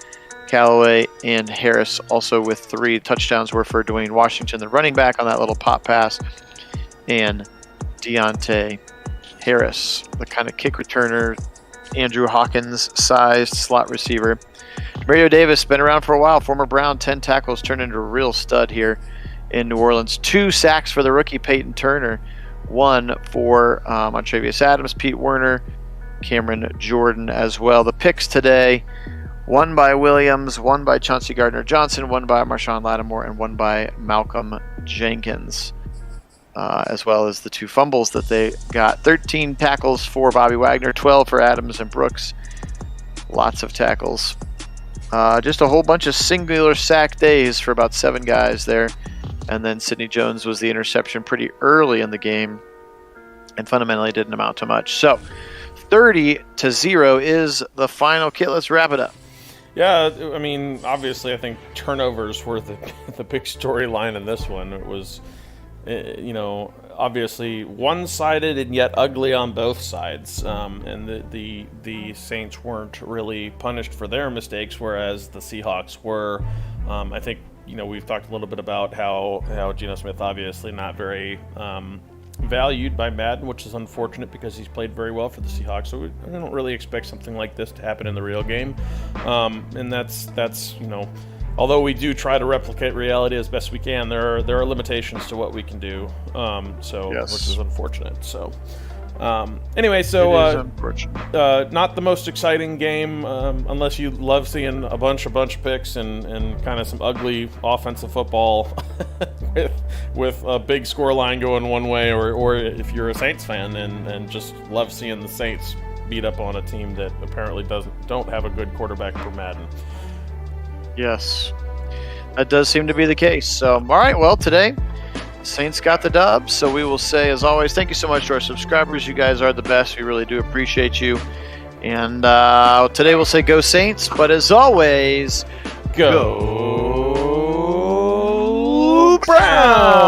Callaway, and Harris, also with 3 touchdowns were for Dwayne Washington, the running back on that little pop pass, and Deontay Harris, the kind of kick returner, Andrew Hawkins-sized slot receiver. Mario Davis, been around for a while, former Brown, 10 tackles, turned into a real stud here in New Orleans. 2 sacks for the rookie Peyton Turner, 1 for Montravius Adams, Pete Werner, Cameron Jordan as well. The picks today, 1 by Williams, 1 by Chauncey Gardner-Johnson, 1 by Marshawn Lattimore, and 1 by Malcolm Jenkins, as well as the 2 fumbles that they got. 13 tackles for Bobby Wagner, 12 for Adams and Brooks. Lots of tackles. Just a whole bunch of singular sack days for about 7 guys there. And then Sidney Jones was the interception pretty early in the game and fundamentally didn't amount to much. So 30-0 is the final. Kit, let's wrap it up. Yeah, I mean, obviously I think turnovers were the big storyline in this one. It was, obviously one-sided and yet ugly on both sides. And the Saints weren't really punished for their mistakes, whereas the Seahawks were. I think, we've talked a little bit about how Geno Smith obviously not very valued by Madden, which is unfortunate because he's played very well for the Seahawks. So I don't really expect something like this to happen in the real game. And that's although we do try to replicate reality as best we can, there are limitations to what we can do. Yes. Which is unfortunate. So. Anyway, so not the most exciting game unless you love seeing a bunch of picks and kind of some ugly offensive football with a big score line going one way, or if you're a Saints fan and just love seeing the Saints beat up on a team that apparently don't have a good quarterback for Madden. Yes, that does seem to be the case. So, all right, well, today Saints got the dub, so we will say, as always, thank you so much to our subscribers. You guys are the best. We really do appreciate you. And today we'll say go Saints, but as always, go Browns!